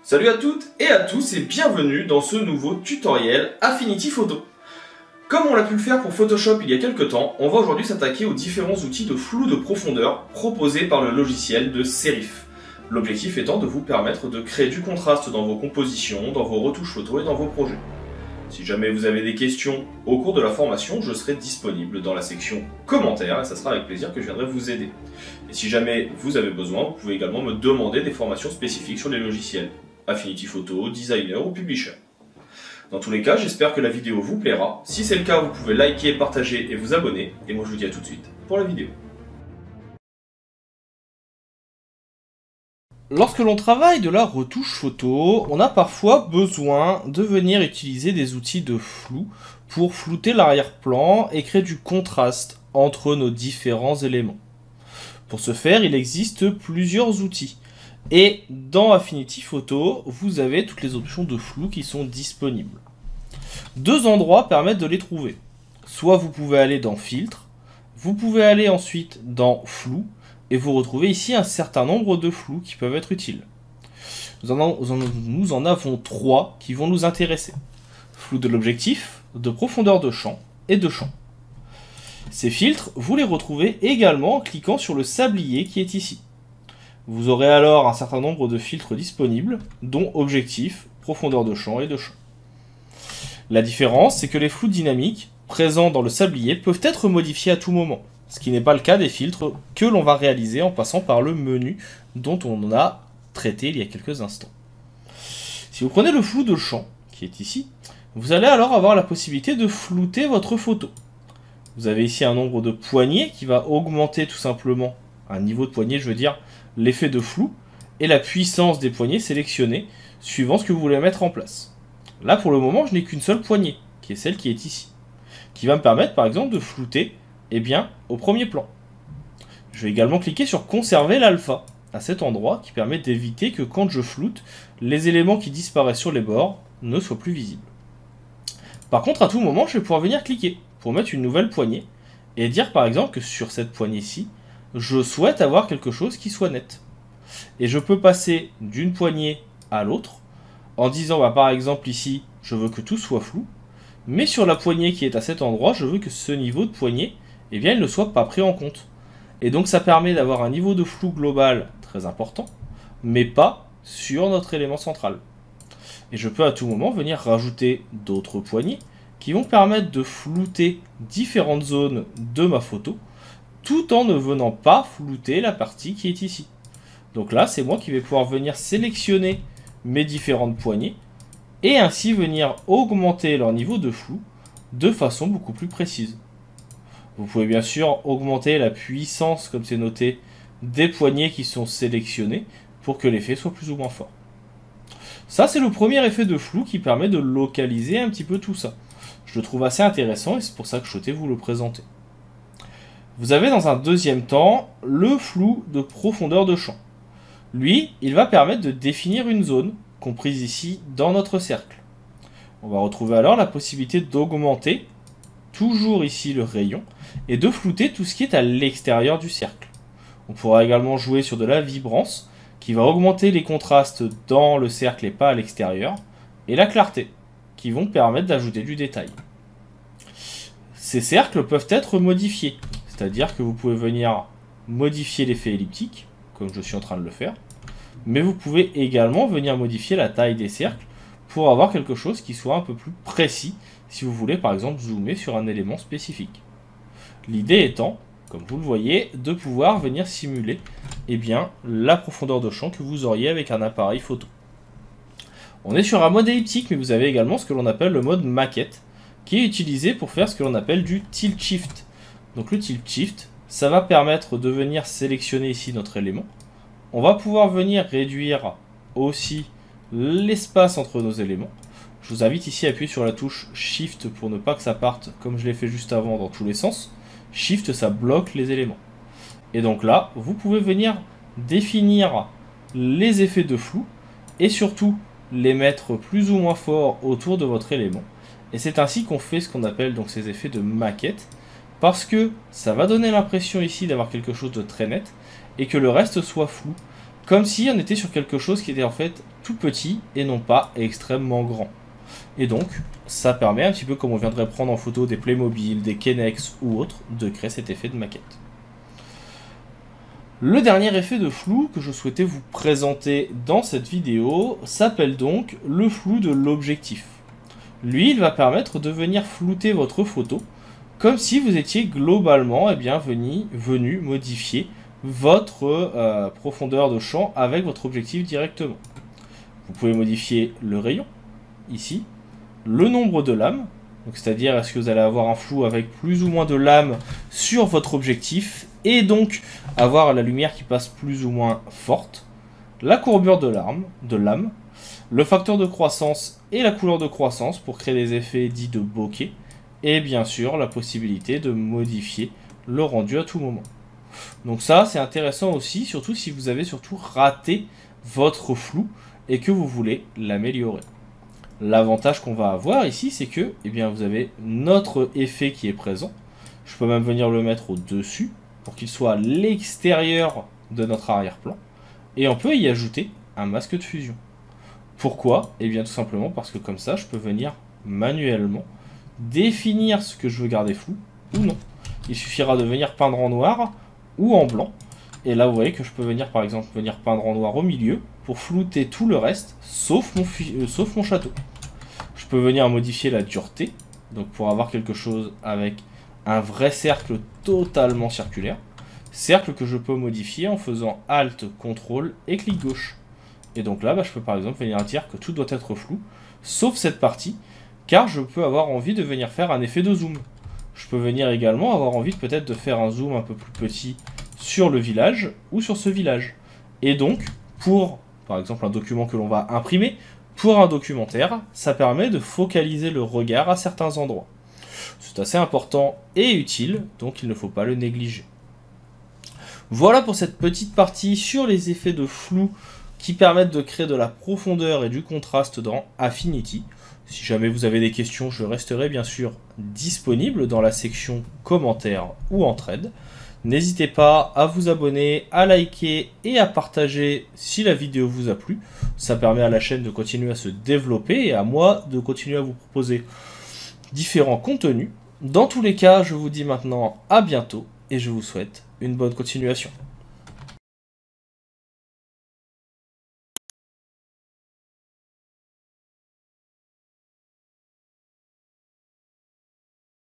Salut à toutes et à tous et bienvenue dans ce nouveau tutoriel Affinity Photo. Comme on l'a pu le faire pour Photoshop il y a quelques temps, on va aujourd'hui s'attaquer aux différents outils de flou de profondeur proposés par le logiciel de Serif. L'objectif étant de vous permettre de créer du contraste dans vos compositions, dans vos retouches photos et dans vos projets. Si jamais vous avez des questions au cours de la formation, je serai disponible dans la section commentaires et ça sera avec plaisir que je viendrai vous aider. Et si jamais vous avez besoin, vous pouvez également me demander des formations spécifiques sur les logiciels Affinity Photo, Designer ou Publisher. Dans tous les cas, j'espère que la vidéo vous plaira. Si c'est le cas, vous pouvez liker, partager et vous abonner. Et moi je vous dis à tout de suite pour la vidéo. Lorsque l'on travaille de la retouche photo, on a parfois besoin de venir utiliser des outils de flou pour flouter l'arrière-plan et créer du contraste entre nos différents éléments. Pour ce faire, il existe plusieurs outils. Et dans Affinity Photo, vous avez toutes les options de flou qui sont disponibles. Deux endroits permettent de les trouver. Soit vous pouvez aller dans Filtre, vous pouvez aller ensuite dans Flou, et vous retrouvez ici un certain nombre de flous qui peuvent être utiles. Nous en avons trois qui vont nous intéresser. Flou de l'objectif, de profondeur de champ et de champ. Ces filtres, vous les retrouvez également en cliquant sur le sablier qui est ici. Vous aurez alors un certain nombre de filtres disponibles, dont objectif, profondeur de champ et de champ. La différence, c'est que les flous dynamiques présents dans le sablier peuvent être modifiés à tout moment, ce qui n'est pas le cas des filtres que l'on va réaliser en passant par le menu dont on a traité il y a quelques instants. Si vous prenez le flou de champ, qui est ici, vous allez alors avoir la possibilité de flouter votre photo. Vous avez ici un nombre de poignées qui va augmenter tout simplement, un niveau de poignée, je veux dire, l'effet de flou et la puissance des poignées sélectionnées suivant ce que vous voulez mettre en place. Là pour le moment je n'ai qu'une seule poignée, qui est celle qui est ici, qui va me permettre par exemple de flouter au premier plan. Je vais également cliquer sur conserver l'alpha à cet endroit qui permet d'éviter que quand je floute, les éléments qui disparaissent sur les bords ne soient plus visibles. Par contre à tout moment je vais pouvoir venir cliquer pour mettre une nouvelle poignée et dire par exemple que sur cette poignée-ci, je souhaite avoir quelque chose qui soit net. Et je peux passer d'une poignée à l'autre en disant par exemple ici, je veux que tout soit flou, mais sur la poignée qui est à cet endroit, je veux que ce niveau de poignée, il ne soit pas pris en compte. Et donc ça permet d'avoir un niveau de flou global très important, mais pas sur notre élément central. Et je peux à tout moment venir rajouter d'autres poignées qui vont permettre de flouter différentes zones de ma photo, tout en ne venant pas flouter la partie qui est ici. Donc là, c'est moi qui vais pouvoir venir sélectionner mes différentes poignées et ainsi venir augmenter leur niveau de flou de façon beaucoup plus précise. Vous pouvez bien sûr augmenter la puissance, comme c'est noté, des poignées qui sont sélectionnées pour que l'effet soit plus ou moins fort. Ça, c'est le premier effet de flou qui permet de localiser un petit peu tout ça. Je le trouve assez intéressant et c'est pour ça que je souhaitais vous le présenter. Vous avez dans un deuxième temps le flou de profondeur de champ. Lui, il va permettre de définir une zone, comprise ici dans notre cercle. On va retrouver alors la possibilité d'augmenter, toujours ici le rayon, et de flouter tout ce qui est à l'extérieur du cercle. On pourra également jouer sur de la vibrance, qui va augmenter les contrastes dans le cercle et pas à l'extérieur, et la clarté, qui vont permettre d'ajouter du détail. Ces cercles peuvent être modifiés. C'est-à-dire que vous pouvez venir modifier l'effet elliptique, comme je suis en train de le faire, mais vous pouvez également venir modifier la taille des cercles pour avoir quelque chose qui soit un peu plus précis, si vous voulez par exemple zoomer sur un élément spécifique. L'idée étant, comme vous le voyez, de pouvoir venir simuler la profondeur de champ que vous auriez avec un appareil photo. On est sur un mode elliptique, mais vous avez également ce que l'on appelle le mode maquette, qui est utilisé pour faire ce que l'on appelle du tilt shift. Donc le tilt shift, ça va permettre de venir sélectionner ici notre élément. On va pouvoir venir réduire aussi l'espace entre nos éléments. Je vous invite ici à appuyer sur la touche Shift pour ne pas que ça parte comme je l'ai fait juste avant dans tous les sens. Shift, ça bloque les éléments. Et donc là, vous pouvez venir définir les effets de flou et surtout les mettre plus ou moins forts autour de votre élément. Et c'est ainsi qu'on fait ce qu'on appelle donc ces effets de maquette, parce que ça va donner l'impression ici d'avoir quelque chose de très net et que le reste soit flou, comme si on était sur quelque chose qui était en fait tout petit et non pas extrêmement grand. Et donc, ça permet un petit peu comme on viendrait prendre en photo des Playmobil, des Kennex ou autres, de créer cet effet de maquette. Le dernier effet de flou que je souhaitais vous présenter dans cette vidéo s'appelle donc le flou de l'objectif. Lui, il va permettre de venir flouter votre photo comme si vous étiez globalement venu modifier votre profondeur de champ avec votre objectif directement. Vous pouvez modifier le rayon, ici, le nombre de lames, c'est-à-dire est-ce que vous allez avoir un flou avec plus ou moins de lames sur votre objectif, et donc avoir la lumière qui passe plus ou moins forte, la courbure de lame, le facteur de croissance et la couleur de croissance pour créer des effets dits de bokeh, et bien sûr la possibilité de modifier le rendu à tout moment. Donc ça c'est intéressant aussi, surtout si vous avez raté votre flou et que vous voulez l'améliorer. L'avantage qu'on va avoir ici, c'est que vous avez notre effet qui est présent. Je peux même venir le mettre au-dessus pour qu'il soit à l'extérieur de notre arrière-plan. Et on peut y ajouter un masque de fusion. Pourquoi? Tout simplement parce que comme ça, je peux venir manuellement définir ce que je veux garder flou ou non. Il suffira de venir peindre en noir ou en blanc. Et là, vous voyez que je peux venir, par exemple, peindre en noir au milieu pour flouter tout le reste, sauf mon château. Je peux venir modifier la dureté, donc pour avoir quelque chose avec un vrai cercle totalement circulaire. Cercle que je peux modifier en faisant Alt, CTRL et clic gauche. Et donc là, je peux par exemple venir dire que tout doit être flou, sauf cette partie, car je peux avoir envie de venir faire un effet de zoom. Je peux venir également avoir envie peut-être de faire un zoom un peu plus petit sur le village ou sur ce village. Et donc, pour par exemple un document que l'on va imprimer, pour un documentaire, ça permet de focaliser le regard à certains endroits. C'est assez important et utile, donc il ne faut pas le négliger. Voilà pour cette petite partie sur les effets de flou qui permettent de créer de la profondeur et du contraste dans Affinity. Si jamais vous avez des questions, je resterai bien sûr disponible dans la section commentaires ou entraide. N'hésitez pas à vous abonner, à liker et à partager si la vidéo vous a plu. Ça permet à la chaîne de continuer à se développer et à moi de continuer à vous proposer différents contenus. Dans tous les cas, je vous dis maintenant à bientôt et je vous souhaite une bonne continuation.